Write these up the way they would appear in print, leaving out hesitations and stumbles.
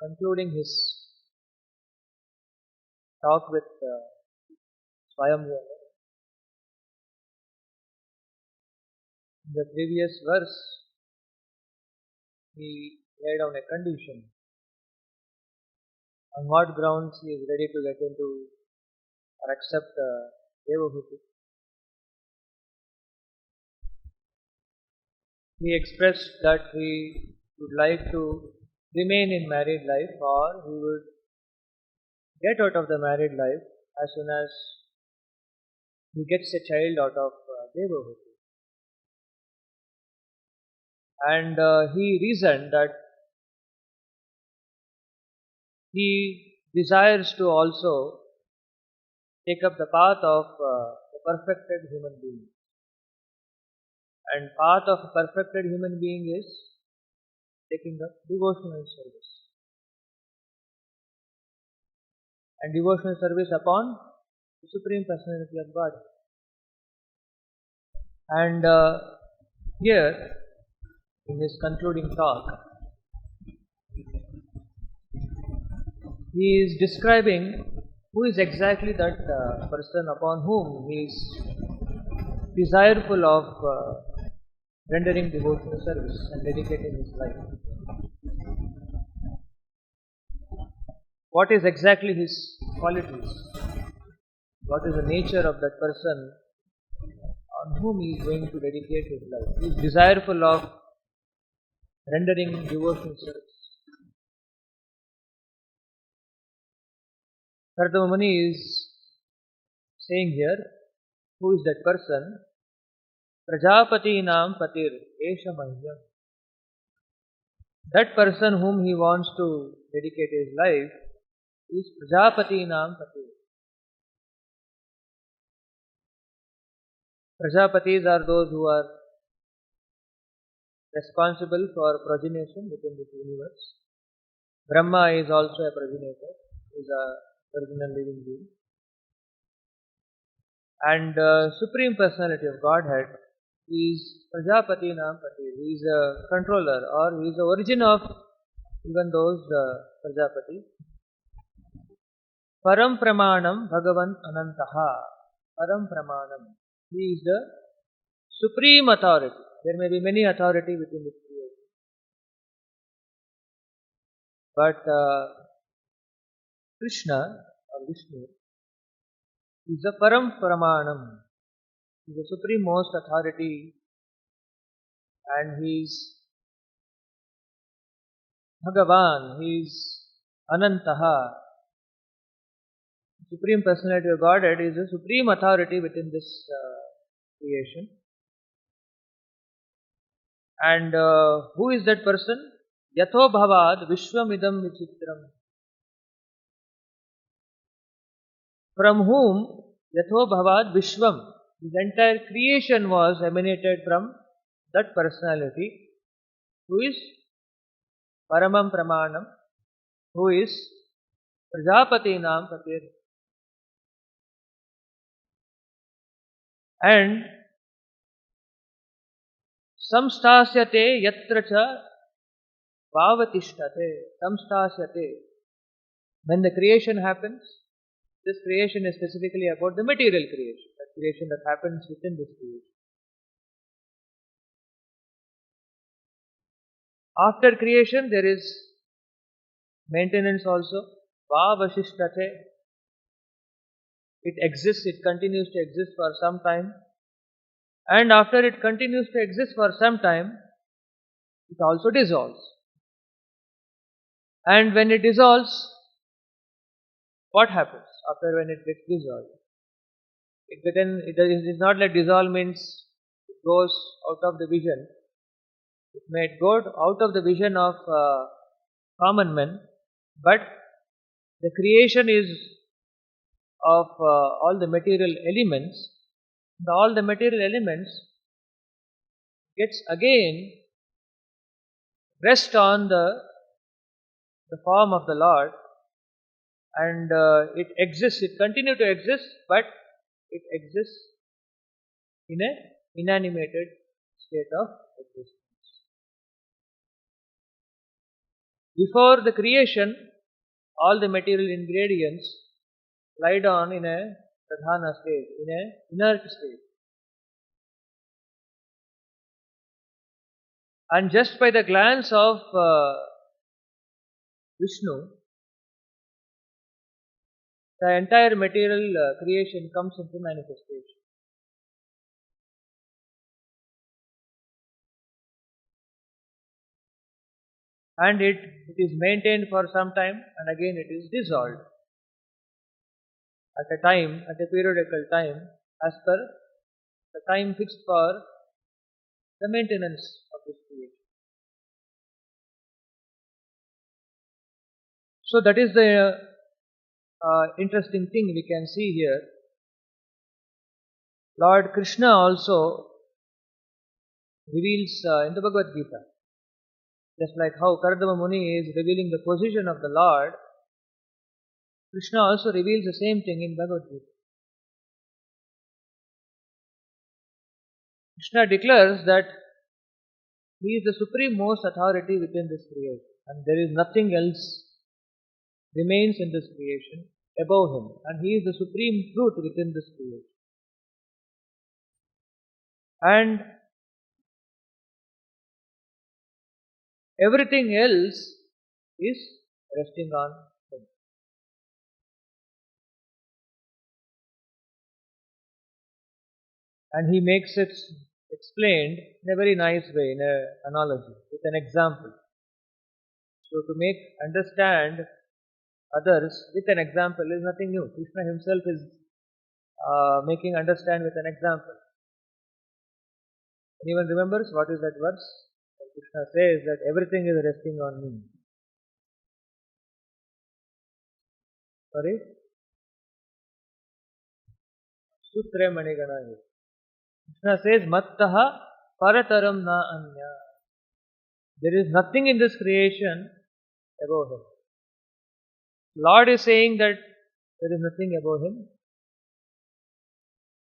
concluding his talk with Swayam. In the previous verse, he laid down a condition on what grounds he is ready to get into or accept Devahuti. He expressed that he would like to remain in married life, or he would get out of the married life as soon as he gets a child out of Devahuti. And he reasoned that he desires to also take up the path of the perfected human being. And path of a perfected human being is taking up devotional service. And devotional service upon the Supreme Personality of God. And here, in his concluding talk, he is describing who is exactly that person upon whom he is desireful of rendering devotional service and dedicating his life. What is exactly his qualities? What is the nature of that person on whom he is going to dedicate his life? He is desireful of rendering devotional service. Kardama Muni is saying here, who is that person? Prajapati nam patir esha mahyam. That person whom he wants to dedicate his life is Prajapati nam patir. Prajapatis are those who are responsible for progenation within this universe. Brahma is also a progenitor, is a original living being. And Supreme Personality of Godhead is Prajapati Nam Patir. He is a controller, or he is the origin of even those Prajapati. Param Pramanam Bhagavan Anantaha. Param Pramanam. He is the supreme authority. There may be many authority within this creation. But Krishna or Vishnu is the Param Pramanam. He is the supreme-most authority, and he is Bhagavan, he is Anantaha. Supreme Personality of Godhead is the supreme authority within this creation. And who is that person? Yatho bhavad vishwamidam vichitram. From whom Yatho bhavad vishwam. His entire creation was emanated from that personality, who is Paramam Pramanam, who is Prajapati Nam Patir. And samstasyate yatra cha bhavatishtate. Samstasyate. When the creation happens, this creation is specifically about the material creation, that creation that happens within this creation. After creation, there is maintenance also. Bhavashishtate. It exists, it continues to exist for some time. And after it continues to exist for some time, it also dissolves. And when it dissolves, what happens after when it gets dissolved? It is not like dissolve means it goes out of the vision. It may go out of the vision of common men, but the creation is of all the material elements. All the material elements gets again rest on the form of the Lord, and it exists, it continues to exist, but it exists in an inanimated state of existence. Before the creation, all the material ingredients lie down in a pradhana state, in a inert state. And just by the glance of Vishnu, the entire material creation comes into manifestation. And it is maintained for some time and again it is dissolved at a periodical time, as per the time fixed for the maintenance of this creation. So that is the interesting thing we can see here. Lord Krishna also reveals in the Bhagavad Gita, just like how Kardama Muni is revealing the position of the Lord, Krishna also reveals the same thing in Bhagavad Gita. Krishna declares that he is the supreme most authority within this creation and there is nothing else remains in this creation above him, and he is the supreme truth within this creation. And everything else is resting on him. And he makes it explained in a very nice way, in an analogy, with an example. So to make understand others with an example is nothing new. Krishna himself is making understand with an example. Anyone remembers what is that verse? Krishna says that everything is resting on me. Sorry? Sutre Manigana. Krishna says, Mattaha parataram na anya. There is nothing in this creation above him. Lord is saying that there is nothing above him.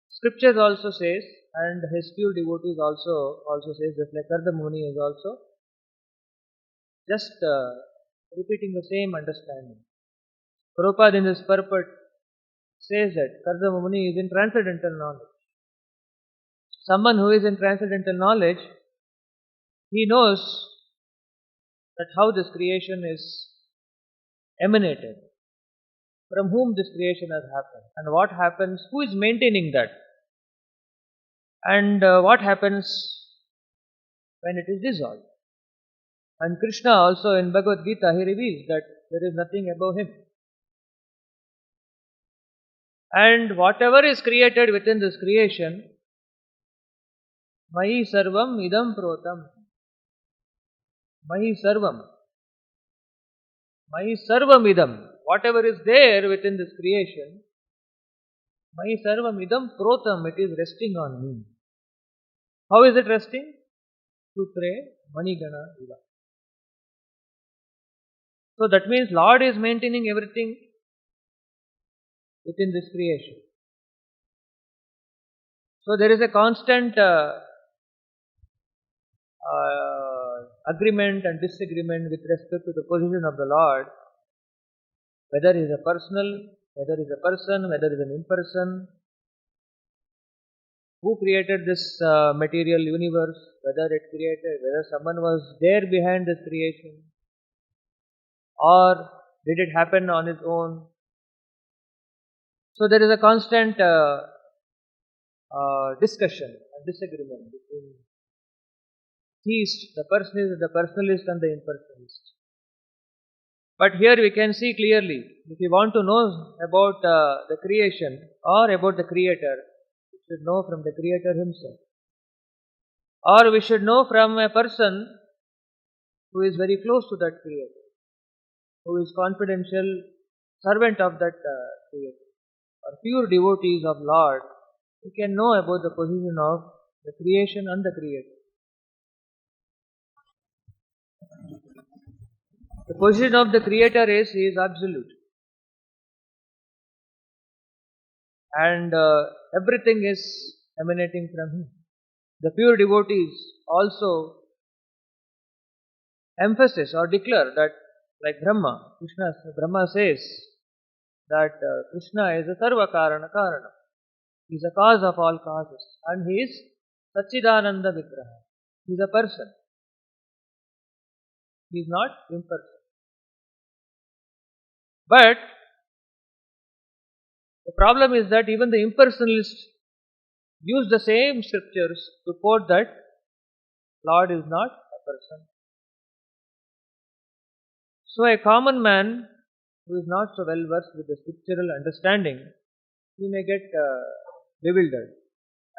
Scriptures also says, and his pure devotees also says, just like Kardama Muni is also just repeating the same understanding. Prabhupada in his purport says that Kardama Muni is in transcendental knowledge. Someone who is in transcendental knowledge, he knows that how this creation is emanated, from whom this creation has happened, and what happens, who is maintaining that, and what happens when it is dissolved. And Krishna also in Bhagavad Gita, he reveals that there is nothing above him. And whatever is created within this creation, Mahi Sarvam Idam Protam. Mahi Sarvam. Mahi Sarvam Idam. Whatever is there within this creation, Mahi Sarvam Idam Protam, it is resting on me. How is it resting? Sutre Manigana Iva. So that means Lord is maintaining everything within this creation. So there is a constant agreement and disagreement with respect to the position of the Lord, whether he is a personal, whether he is a person, whether he is an imperson, who created this material universe, whether someone was there behind this creation, or did it happen on its own. So there is a constant discussion and disagreement between theists, the personalist and the impersonalist. But here we can see clearly, if you want to know about the creation or about the Creator, we should know from the Creator himself. Or we should know from a person who is very close to that Creator, who is confidential servant of that Creator, or pure devotees of Lord. We can know about the position of the creation and the Creator. The position of the Creator is he is absolute. And everything is emanating from him. The pure devotees also emphasize or declare that Like Brahma says that Krishna is a Sarva Karana Karana. He is a cause of all causes. And he is Satchidananda Vigraha. He is a person. He is not impersonal. But the problem is that even the impersonalists use the same scriptures to quote that Lord is not a person. So a common man who is not so well versed with the scriptural understanding, he may get bewildered,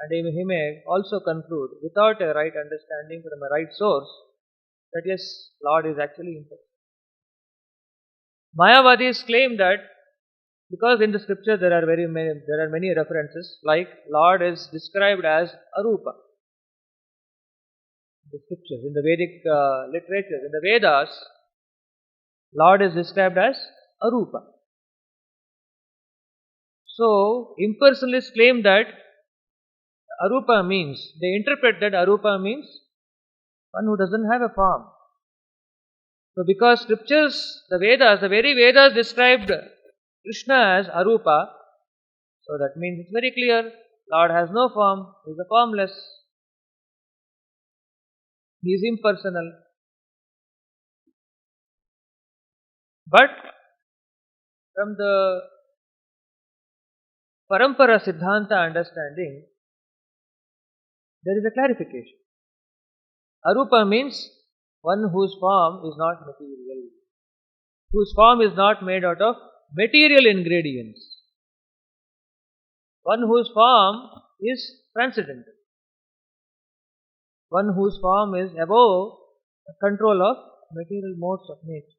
and he may also conclude without a right understanding from a right source that yes, Lord is actually impersonal. Mayavadis claim that because in the scripture there are many references, like Lord is described as Arupa. The scriptures, in the Vedic literature, in the Vedas, Lord is described as Arupa. So, impersonalists claim that Arupa means, they interpret that Arupa means one who doesn't have a form. So, because scriptures, the very Vedas described Krishna as Arupa, so that means it's very clear, Lord has no form, He is a formless, He is impersonal. But from the Parampara Siddhanta understanding, there is a clarification. Arupa means one whose form is not material, whose form is not made out of material ingredients, one whose form is transcendental, one whose form is above the control of material modes of nature.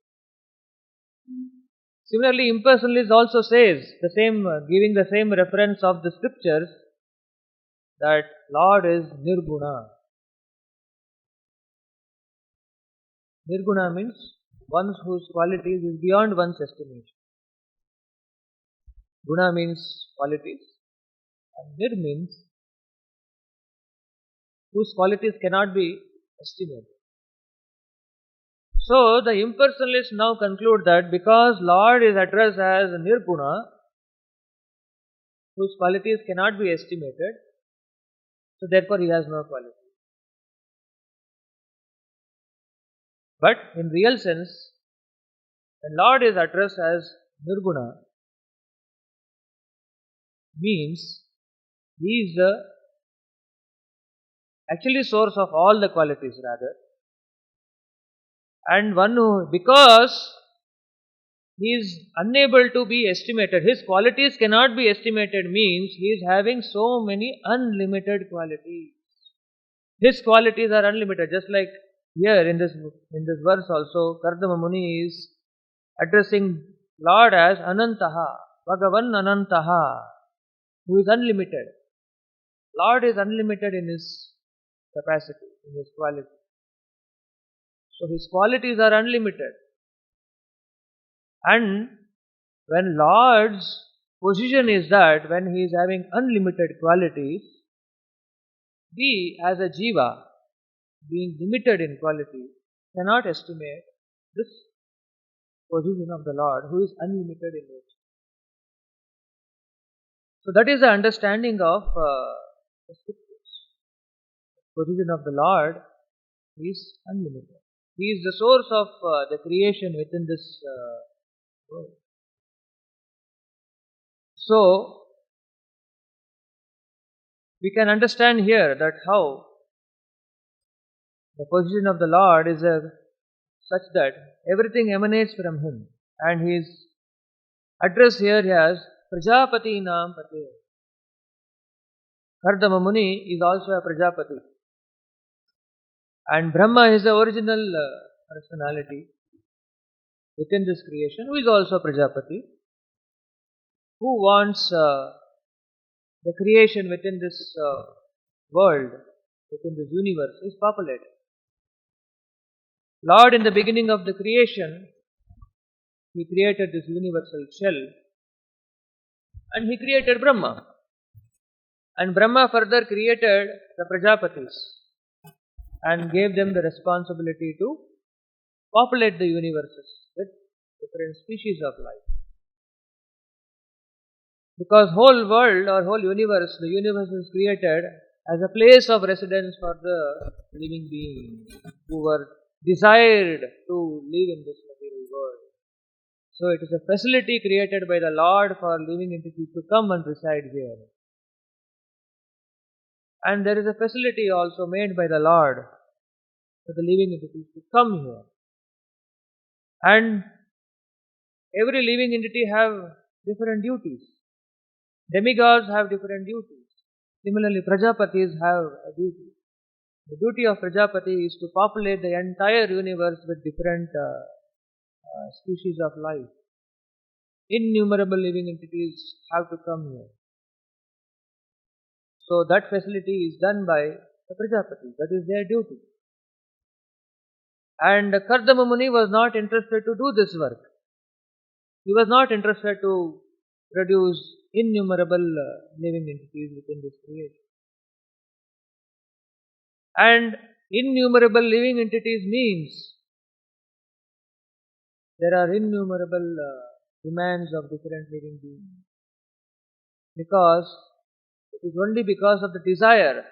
Similarly, impersonalist also says the same, giving the same reference of the scriptures, that Lord is Nirguna. Nirguna means one whose qualities is beyond one's estimation. Guna means qualities, and Nir means whose qualities cannot be estimated. So, the impersonalists now conclude that because Lord is addressed as Nirguna, whose qualities cannot be estimated, so therefore He has no quality. But in real sense, when Lord is addressed as Nirguna, means He is the actually source of all the qualities rather. And one who, because He is unable to be estimated, His qualities cannot be estimated, means He is having so many unlimited qualities. His qualities are unlimited, just like here in this verse also, Kardama Muni is addressing Lord as Anantaha, Bhagavan Anantaha, who is unlimited. Lord is unlimited in His capacity, in His quality. So His qualities are unlimited. And when Lord's position is that when He is having unlimited qualities, we as a jiva, being limited in quality, cannot estimate this position of the Lord who is unlimited in nature. So that is the understanding of the scriptures. The position of the Lord is unlimited. He is the source of the creation within this world. So, we can understand here that how the position of the Lord is such that everything emanates from Him, and He is addressed here as Prajapati Nam Pate. Kardama Muni is also a Prajapati, and Brahma is the original personality within this creation, who is also Prajapati, who wants the creation within this world, within this universe, is populated. Lord, in the beginning of the creation, He created this universal shell, and He created Brahma. And Brahma further created the Prajapatis and gave them the responsibility to populate the universes with different species of life. Because whole world or whole universe, the universe is created as a place of residence for the living beings who were desired to live in this material world. So it is a facility created by the Lord for living entities to come and reside here. And there is a facility also made by the Lord for the living entities to come here. And every living entity have different duties. Demigods have different duties. Similarly, Prajapatis have a duty. The duty of Prajapati is to populate the entire universe with different species of life. Innumerable living entities have to come here. So that facility is done by the Prajapati. That is their duty. And Kardama Muni was not interested to do this work. He was not interested to produce innumerable living entities within this creation. And innumerable living entities means there are innumerable demands of different living beings. Because it is only because of the desire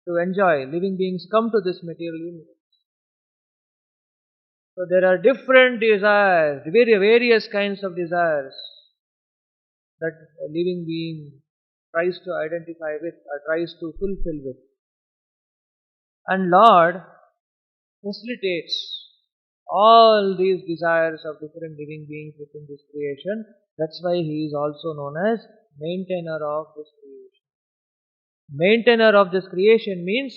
to enjoy living beings come to this material universe. So there are different desires, various kinds of desires that a living being tries to identify with or tries to fulfill with. And Lord facilitates all these desires of different living beings within this creation. That's why He is also known as maintainer of this creation. Maintainer of this creation means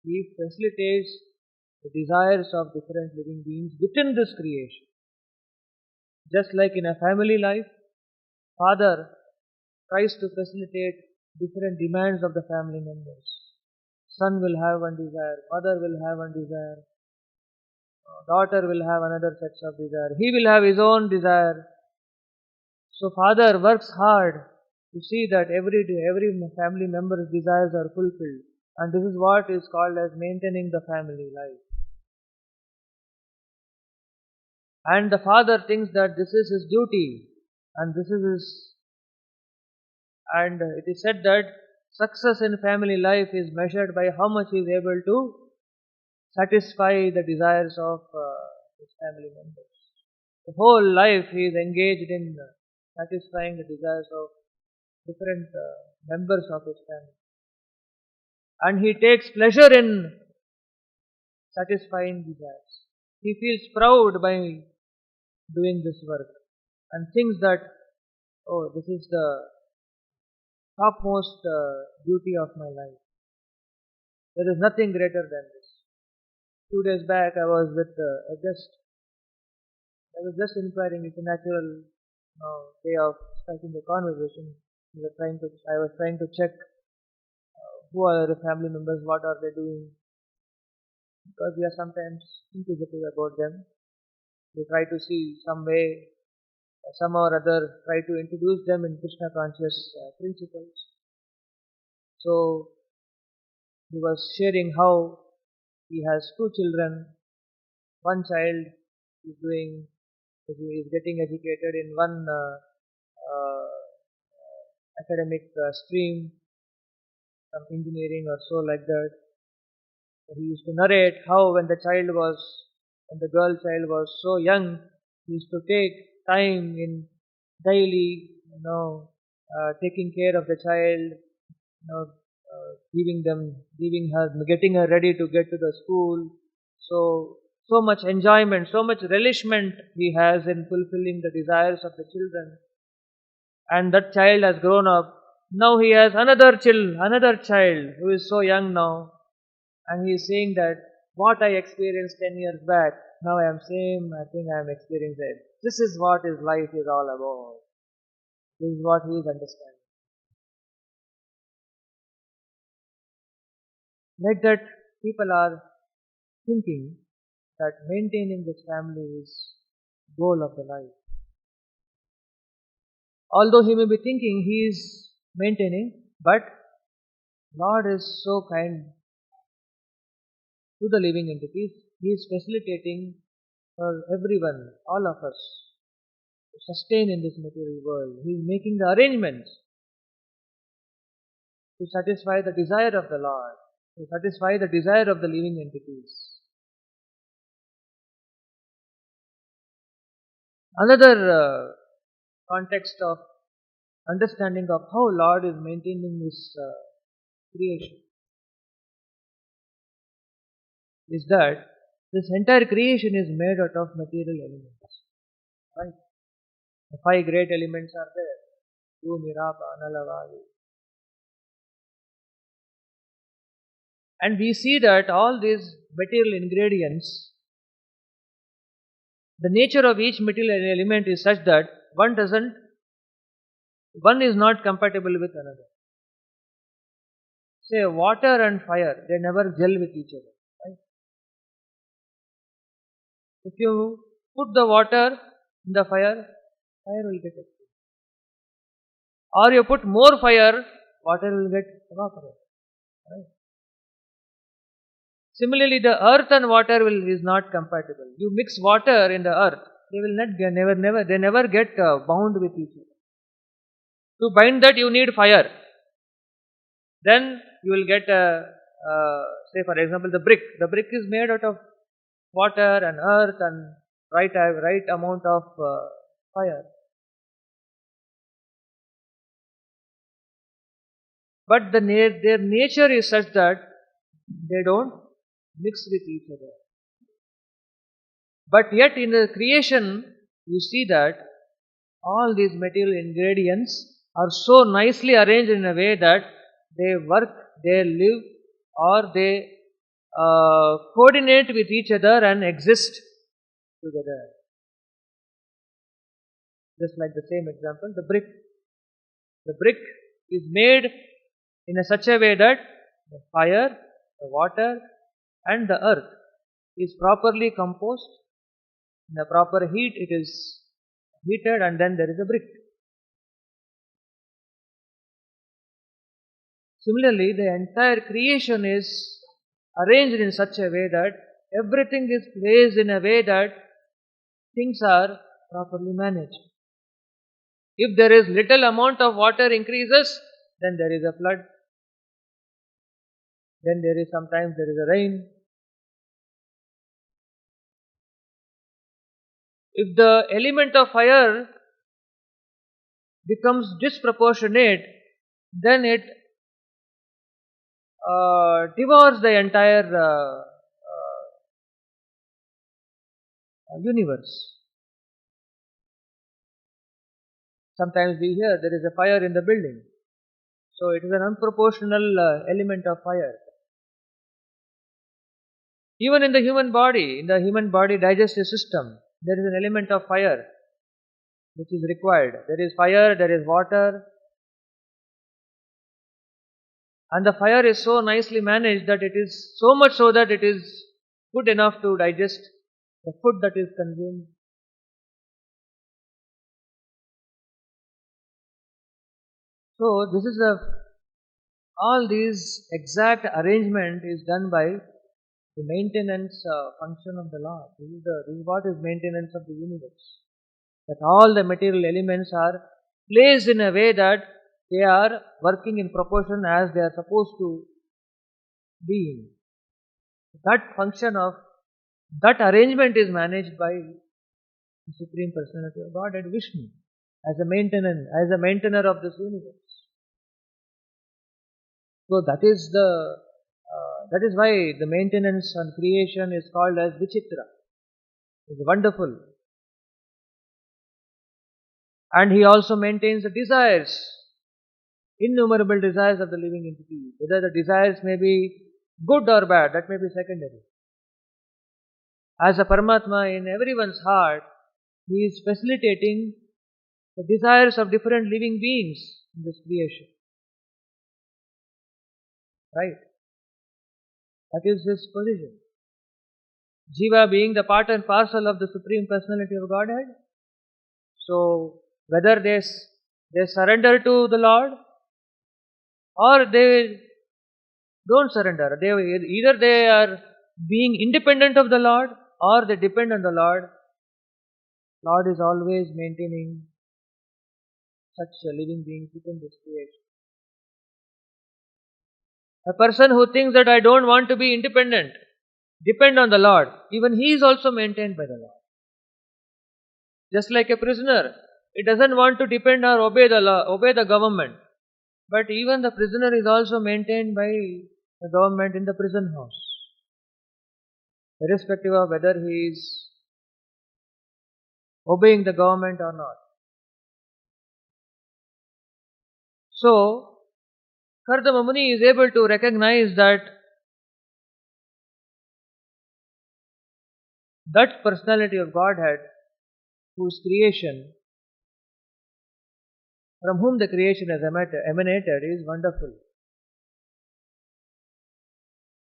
He facilitates the desires of different living beings within this creation. Just like in a family life, father tries to facilitate different demands of the family members. Son will have one desire, mother will have one desire, daughter will have another set of desire, he will have his own desire. So father works hard to see that every family member's desires are fulfilled. And this is what is called as maintaining the family life. And the father thinks that this is his duty and this is his. And it is said that success in family life is measured by how much he is able to satisfy the desires of his family members. The whole life he is engaged in satisfying the desires of different members of his family. And he takes pleasure in satisfying desires. He feels proud by doing this work and thinks that, oh, this is the topmost duty of my life. There is nothing greater than this. 2 days back I was with a guest. I was just inquiring, it's a natural way of starting the conversation. I was trying to check who are the family members, what are they doing, because we are sometimes inquisitive about them. We try to see some way, some or other, try to introduce them in Krishna conscious principles. So he was sharing how he has 2 children. One child is getting educated in one academic stream, some engineering or so like that. He used to narrate how when the girl child was so young, he used to take time in daily, taking care of the child, getting her ready to get to the school. So much enjoyment, so much relishment he has in fulfilling the desires of the children. And that child has grown up. Now he has another child who is so young now. And he is saying that what I experienced 10 years back, now I think I am experiencing it. This is what his life is all about. This is what he is understanding. Like that, people are thinking that maintaining this family is the goal of the life. Although he may be thinking he is maintaining, but Lord is so kind to the living entities. He is facilitating for everyone, all of us, to sustain in this material world. He is making the arrangements to satisfy the desire of the Lord, to satisfy the desire of the living entities. Another context of understanding of how Lord is maintaining His creation is that this entire creation is made out of material elements. Right? The 5 great elements are there. Bhumi, Rapa, Anala, Vayu. And we see that all these material ingredients, the nature of each material element is such that one is not compatible with another. Say water and fire, they never gel with each other. Right? If you put the water in the fire will get extinct. Or you put more fire, water will get evaporated. Right? Similarly, the earth and water is not compatible. You mix water in the earth, they will never get bound with each other. To bind that, you need fire. Then you will get say for example the brick. The brick is made out of water and earth and right amount of fire. But their nature is such that they don't mix with each other. But yet in the creation, you see that all these material ingredients are so nicely arranged in a way that they work, they live, or they coordinate with each other and exist together. Just like the same example, the brick. The brick is made in such a way that the fire, the water, and the earth is properly composed. In the proper heat, it is heated, and then there is a brick. Similarly, the entire creation is arranged in such a way that everything is placed in a way that things are properly managed. If there is little amount of water increases, then there is a flood. Then sometimes there is a rain. If the element of fire becomes disproportionate, then it devours the entire universe. Sometimes we hear there is a fire in the building. So it is an unproportional element of fire. Even in the human body digestive system, there is an element of fire which is required. There is fire, there is water. And the fire is so nicely managed that it is so much so that it is good enough to digest the food that is consumed. So this is all these exact arrangement is done by the maintenance function of the Lord. This is what is maintenance of the universe. That all the material elements are placed in a way that they are working in proportion as they are supposed to be. That function of that arrangement is managed by the Supreme Personality of Godhead, Vishnu, as a maintainer of this universe. So that is why the maintenance and creation is called as Vichitra. It's wonderful. And he also maintains the desires, innumerable desires of the living entity. Whether the desires may be good or bad, that may be secondary. As a Paramatma in everyone's heart, he is facilitating the desires of different living beings in this creation. Right? That is his position. Jiva being the part and parcel of the Supreme Personality of Godhead. So, whether they surrender to the Lord or they don't surrender. Either they are being independent of the Lord or they depend on the Lord, Lord is always maintaining such living beings within this creation. A person who thinks that I don't want to be independent, depend on the Lord, even he is also maintained by the Lord. Just like a prisoner, he doesn't want to depend or obey the law, obey the government. But even the prisoner is also maintained by the government in the prison house, irrespective of whether he is obeying the government or not. So, Kardama Muni is able to recognize that personality of Godhead, whose creation, from whom the creation has emanated, is wonderful.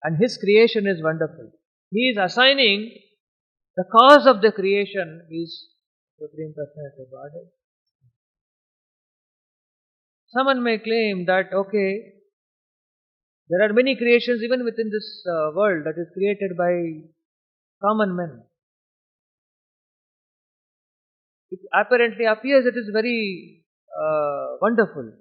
And his creation is wonderful. He is assigning the cause of the creation is Supreme Personality of Godhead. Someone may claim that, okay, there are many creations even within this world that is created by common men. It apparently appears it is very wonderful.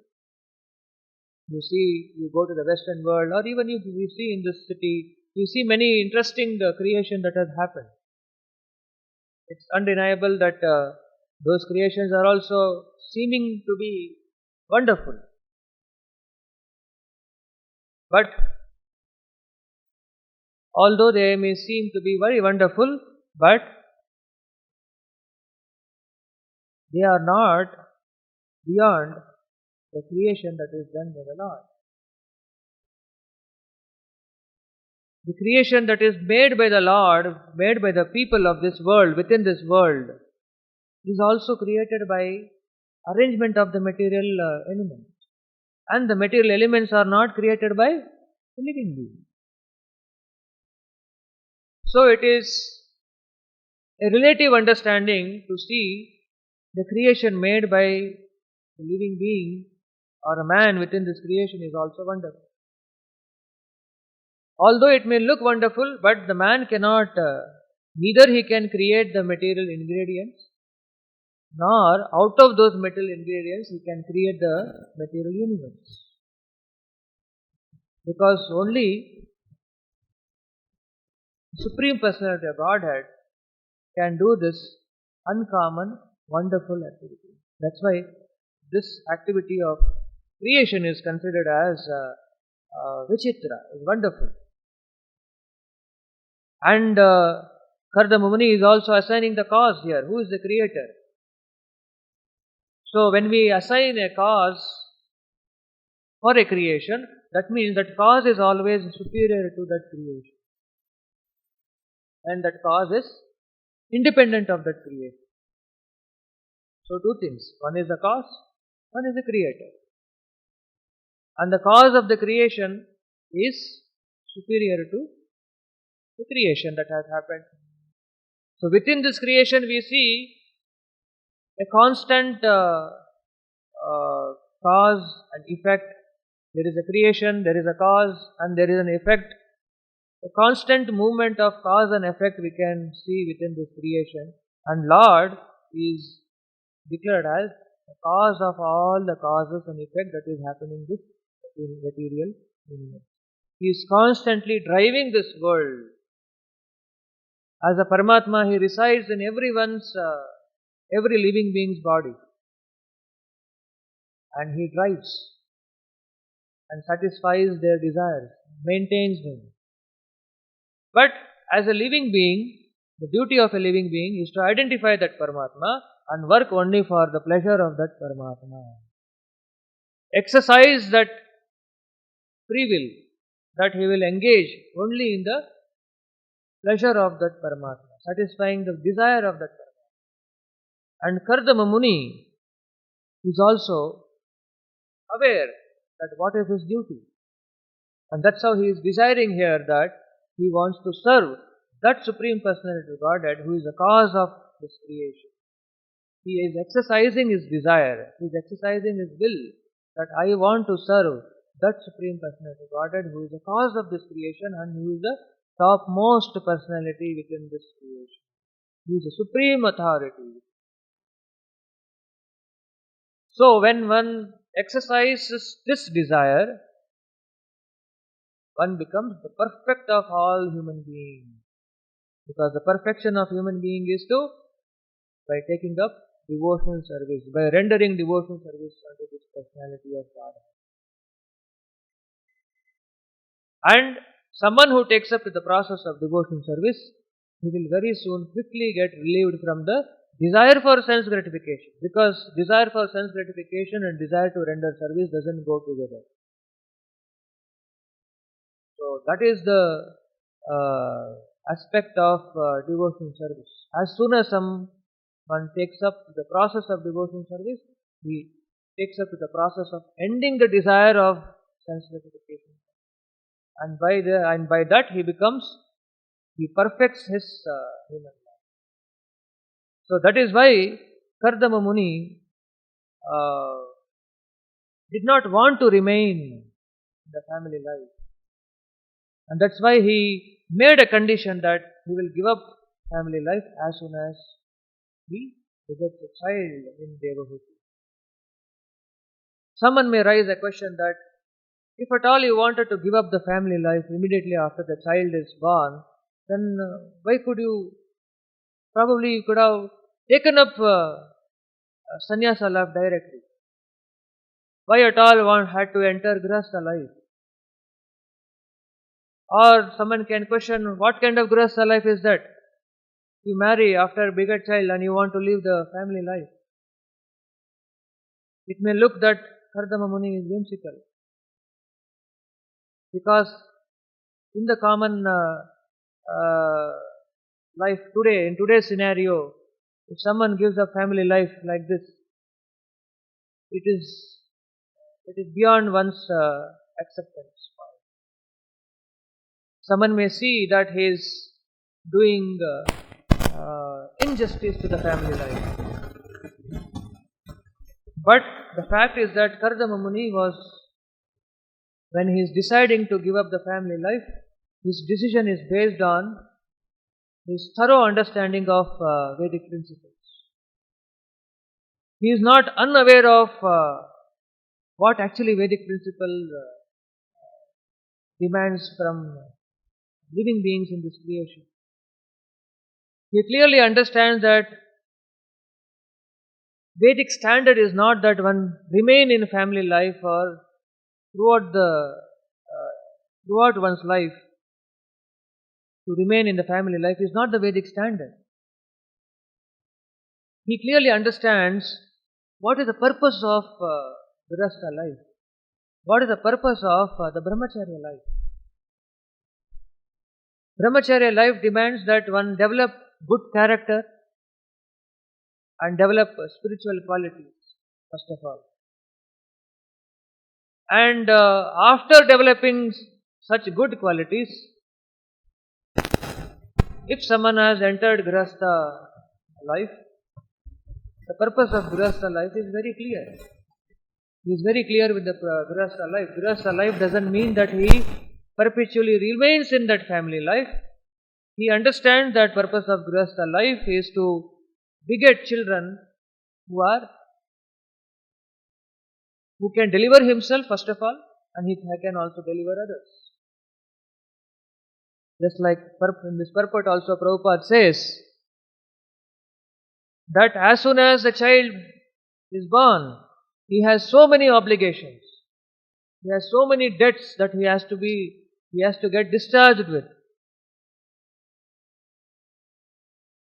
You see, you go to the Western world, or even you see in this city, you see many interesting creation that has happened. It's undeniable that those creations are also seeming to be wonderful. But although they may seem to be very wonderful, but they are not beyond the creation that is done by the Lord. The creation that is made by the Lord, made by the people of this world, within this world, is also created by arrangement of the material elements. And the material elements are not created by the living being. So it is a relative understanding to see the creation made by the living being or a man within this creation is also wonderful. Although it may look wonderful, but the man cannot, neither he can create the material ingredients, nor out of those material ingredients he can create the material universe. Because only Supreme Personality of Godhead can do this uncommon, wonderful activity. That's why this activity of creation is considered as Vichitra, is wonderful. And Kardama Muni is also assigning the cause here. Who is the creator? So when we assign a cause for a creation, that means that cause is always superior to that creation. And that cause is independent of that creation. So two things. One is the cause, one is the creator. And the cause of the creation is superior to the creation that has happened. So within this creation we see a constant cause and effect. There is a creation, there is a cause, and there is an effect. A constant movement of cause and effect we can see within this creation. And Lord is declared as the cause of all the causes and effect that is happening in this material universe. He is constantly driving this world. As a Paramatma, He resides in every living being's body. And He drives and satisfies their desires, maintains them. But as a living being, the duty of a living being is to identify that Paramatma and work only for the pleasure of that Paramatma. Exercise that free will, that he will engage only in the pleasure of that Paramatma, satisfying the desire of that Paramatma. And Kardama Muni is also aware that what is his duty. And that's how he is desiring here that he wants to serve that Supreme Personality of Godhead who is the cause of this creation. He is exercising his desire, he is exercising his will that I want to serve that Supreme Personality of Godhead who is the cause of this creation and who is the topmost personality within this creation. He is the supreme authority. So when one exercises this desire, one becomes the perfect of all human beings. Because the perfection of human being is by taking up devotional service, by rendering devotional service unto this personality of God. And someone who takes up to the process of devotional service, he will very soon quickly get relieved from the desire for sense gratification. Because desire for sense gratification and desire to render service doesn't go together. So that is the aspect of devotional service. As soon as one takes up the process of devotional service, he takes up the process of ending the desire of sense gratification, and by that he perfects his human life. So that is why Kardama Muni did not want to remain in the family life, and that's why he made a condition that he will give up family life as soon as he begets a child in Devahuti. Someone may raise a question that if at all you wanted to give up the family life immediately after the child is born, then why could you? Probably you could have taken up sannyasa life directly. Why at all had to enter grihastha life? Or someone can question, what kind of grihastha life is that? You marry after a bigger child and you want to live the family life. It may look that Kardama Muni is whimsical, because in the common life today, in today's scenario, if someone gives a family life like this, it is beyond one's acceptance. Someone may see that he is doing injustice to the family life. But the fact is that Kardama Muni when he is deciding to give up the family life, his decision is based on his thorough understanding of Vedic principles. He is not unaware of what actually Vedic principle demands from living beings in this creation. He clearly understands that Vedic standard is not that one remain in family life or throughout one's life. To remain in the family life is not the Vedic standard. He clearly understands what is the purpose of Grihastha life. What is the purpose of the Brahmacharya life? Brahmacharya life demands that one develop good character and develop spiritual qualities, first of all. And after developing such good qualities, if someone has entered Grihastha life, the purpose of Grihastha life is very clear. He is very clear with the Grihastha life. Grihastha life doesn't mean that he perpetually remains in that family life. He understands that purpose of Grihastha life is to beget children who can deliver himself first of all, and he can also deliver others. Just like in this purport also Prabhupada says that as soon as the child is born, he has so many obligations. He has so many debts that he has to get discharged with.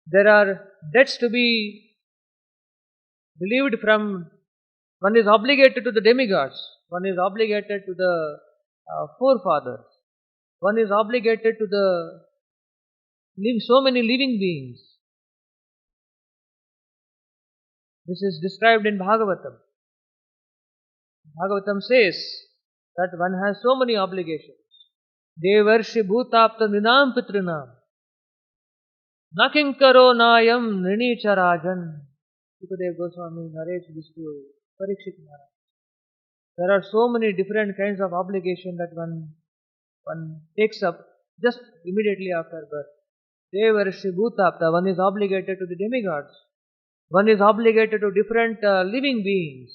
There are debts to be relieved from. One is obligated to the demigods. One is obligated to the forefathers. One is obligated to so many living beings. This is described in Bhagavatam. Bhagavatam says that one has so many obligations. Devarshi bhutapta ninam pitrinam. Nakinkaro nayam nrinicharajan. Sukadeva Goswami narrates this to Parikshit Maharaj. There are so many different kinds of obligation that one takes up just immediately after birth. Devarshi Bhutapta, one is obligated to the demigods. One is obligated to different living beings.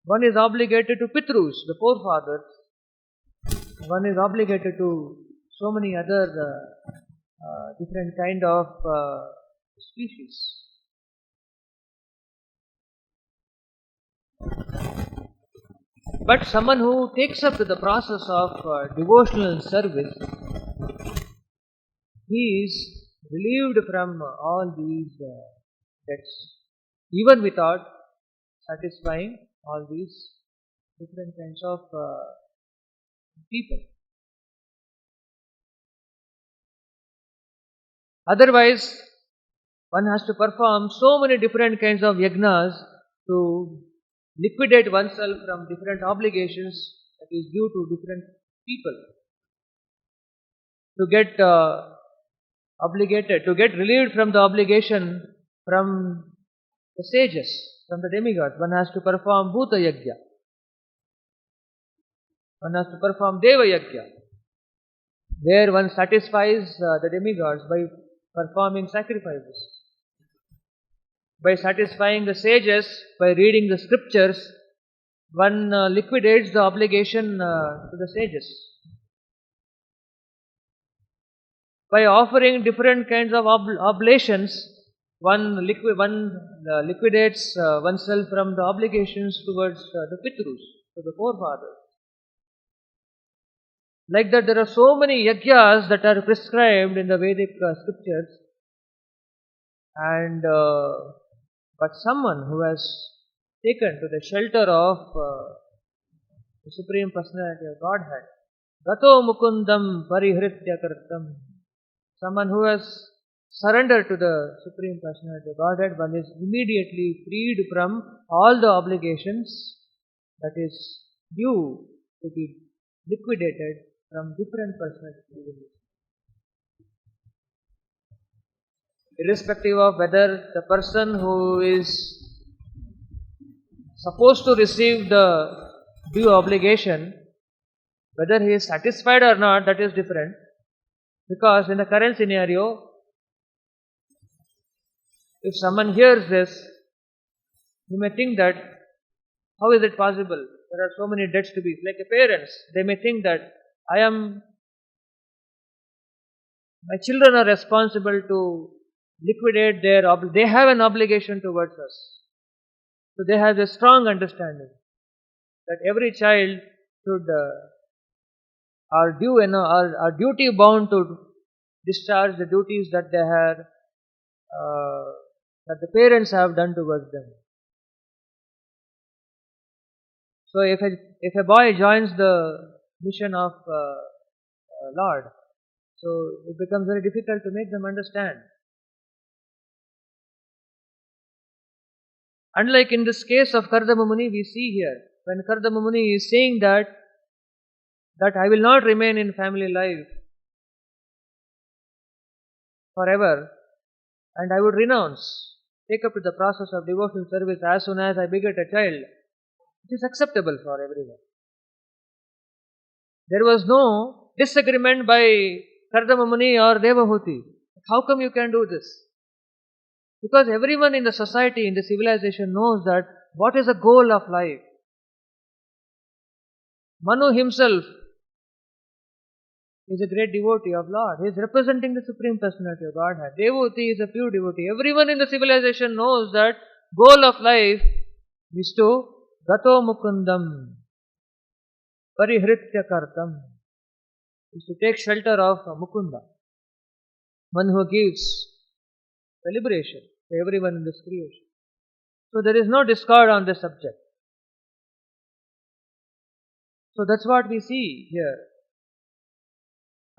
One is obligated to Pitrus, the forefathers. One is obligated to so many other different kind of species. But someone who takes up to the process of devotional service, he is relieved from all these debts, even without satisfying all these different kinds of people. Otherwise, one has to perform so many different kinds of yajnas to liquidate oneself from different obligations that is due to different people. To get obligated, to get relieved from the obligation from the sages, from the demigods, one has to perform Bhuta Yajna. One has to perform Deva Yajna, where one satisfies the demigods by performing sacrifices. By satisfying the sages, by reading the scriptures, one liquidates the obligation to the sages. By offering different kinds of oblations, one liquidates oneself from the obligations towards the Pitrus, to the forefathers. Like that, there are so many yajnas that are prescribed in the Vedic scriptures, and but someone who has taken to the shelter of the Supreme Personality of Godhead, Gato Mukundam Parihritya Kartam, someone who has surrendered to the Supreme Personality of Godhead, one is immediately freed from all the obligations that is due to be liquidated from different personalities. Irrespective of whether the person who is supposed to receive the due obligation, whether he is satisfied or not, that is different. Because in the current scenario, if someone hears this, he may think that, how is it possible? There are so many debts to be. Like the parents, they may think that my children are responsible to liquidate they have an obligation towards us. So they have a strong understanding that every child should are duty bound to discharge the duties that they have that the parents have done towards them. So if a boy joins the mission of Lord, so it becomes very difficult to make them understand. Unlike in this case of Kardama Muni, we see here, when Kardama Muni is saying that I will not remain in family life forever, and I would renounce, take up to the process of devotional service as soon as I beget a child. It is acceptable for everyone. There was no disagreement by Kardama Muni or Devahuti. How come you can do this? Because everyone in the society, in the civilization knows that what is the goal of life. Manu himself is a great devotee of Lord. He is representing the Supreme Personality of Godhead. Devahuti is a pure devotee. Everyone in the civilization knows that goal of life is to Gato Mukundam Parihritya Kartam, is to take shelter of Mukunda, one who gives the liberation to everyone in this creation. So there is no discord on this subject. So that's what we see here.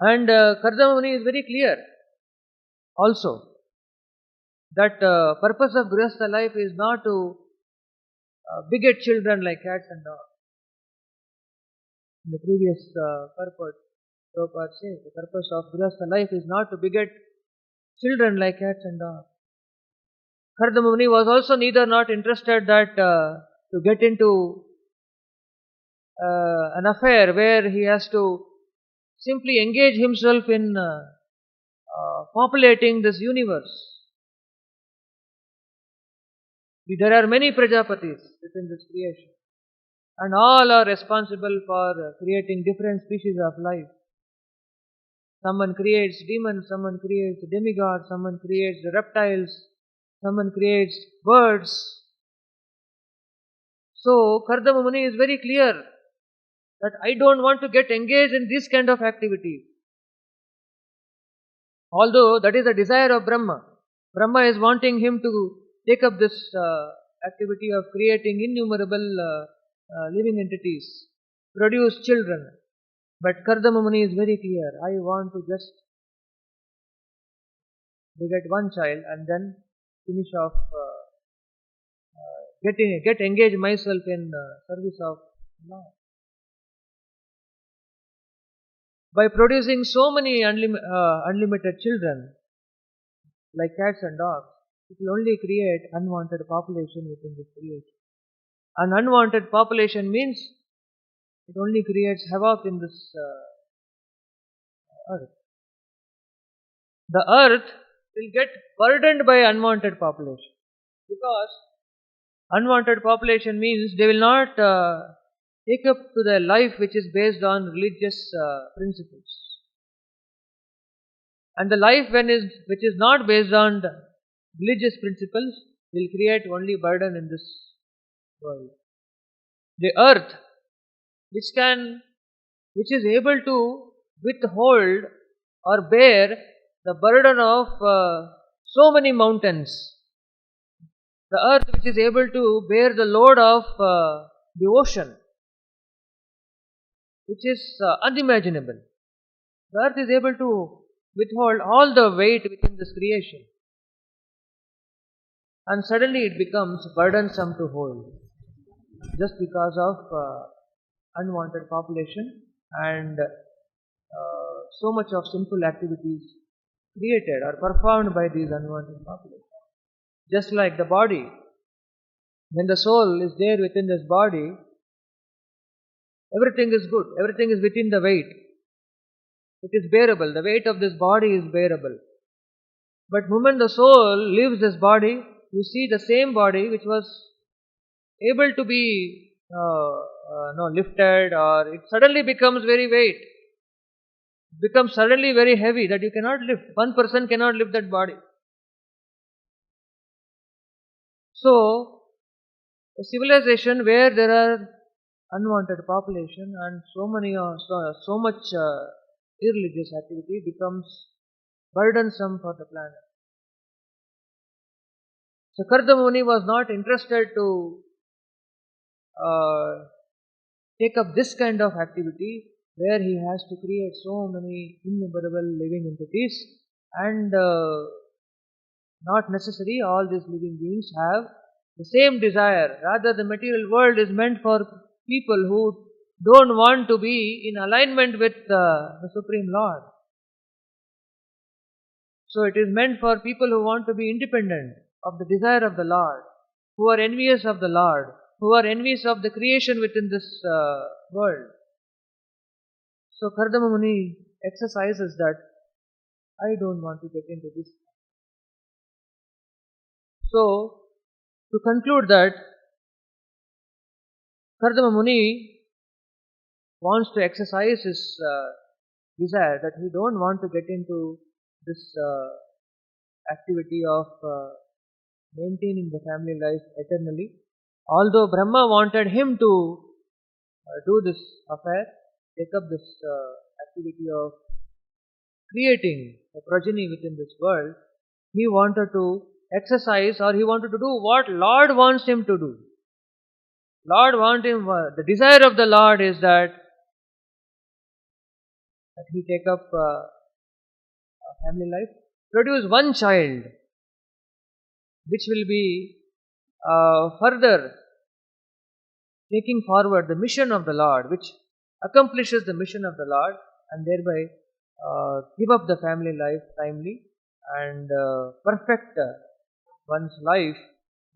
And Kardama Muni is very clear also that purpose of Grihastha life is not to beget children like cats and dogs. In the previous purport, Prabhupada says the purpose of Grihastha life is not to beget children like cats and dogs. Kardama Muni was also neither not interested that to get into an affair where he has to simply engage himself in populating this universe. There are many Prajapatis within this creation, and all are responsible for creating different species of life. Someone creates demons, someone creates demigods, someone creates the reptiles, someone creates birds. So, Kardama Muni is very clear that I don't want to get engaged in this kind of activity. Although that is a desire of Brahma. Brahma is wanting him to take up this activity of creating innumerable living entities, produce children. But Kardama Muni is very clear. I want to just beget one child and then finish off, get engaged myself in service of Lord. By producing so many unlimited children, like cats and dogs, it will only create unwanted population within this creation. An unwanted population means it only creates havoc in this earth. The earth will get burdened by unwanted population, because unwanted population means they will not take up to their life which is based on religious principles. And the life which is not based on religious principles will create only burden in this world. The earth, which is able to withhold or bear the burden of so many mountains. The earth which is able to bear the load of the ocean, which is unimaginable. The earth is able to withhold all the weight within this creation. And suddenly it becomes burdensome to hold, just because of unwanted population and so much of sinful activities created or performed by these unwanted population. Just like the body, when the soul is there within this body, everything is good, everything is within the weight. It is bearable, the weight of this body is bearable. But moment the soul leaves this body, you see the same body which was able to be lifted, or it suddenly becomes very weight. It becomes suddenly very heavy that you cannot lift. One person cannot lift that body. So, a civilization where there are unwanted population and so much irreligious activity becomes burdensome for the planet. So Kardama Muni was not interested to take up this kind of activity where he has to create so many innumerable living entities, and not necessary all these living beings have the same desire. Rather, the material world is meant for people who don't want to be in alignment with the Supreme Lord. So it is meant for people who want to be independent of the desire of the Lord, who are envious of the Lord, who are envious of the creation within this world. So Kardama Muni exercises that I don't want to get into this. So, to conclude that, Kardama Muni wants to exercise his desire that he don't want to get into this activity of maintaining the family life eternally. Although Brahma wanted him to do this affair, take up this activity of creating a progeny within this world, he wanted to exercise, or he wanted to do what Lord wants him to do. Lord wants him, the desire of the Lord is that he take up a family life, produce one child, which will be further taking forward the mission of the Lord, which accomplishes the mission of the Lord, and thereby give up the family life timely and perfect one's life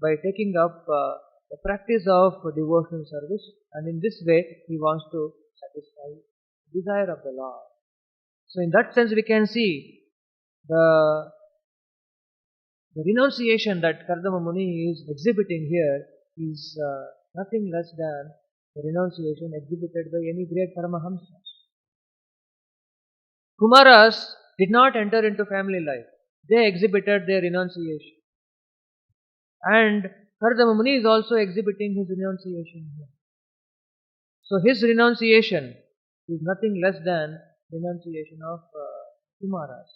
by taking up the practice of devotional service, and in this way he wants to satisfy the desire of the Lord. So in that sense we can see the renunciation that Kardama Muni is exhibiting here is nothing less than the renunciation exhibited by any great Paramahamsas. Kumaras did not enter into family life. They exhibited their renunciation. And Kardama Muni is also exhibiting his renunciation here. So his renunciation is nothing less than renunciation of Kumaras.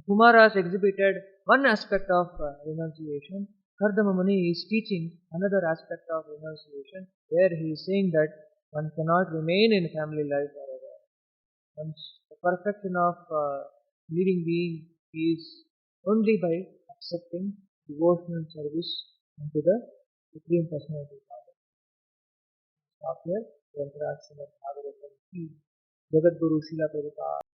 Kumaras exhibited one aspect of renunciation. Kardama Muni is teaching another aspect of renunciation, where he is saying that one cannot remain in family life forever. The perfection of living being is only by accepting devotional service unto the Supreme Personality of Godhead. Stop here. Srimad Bhagavatam ki Jagat Guru Srila Prabhupada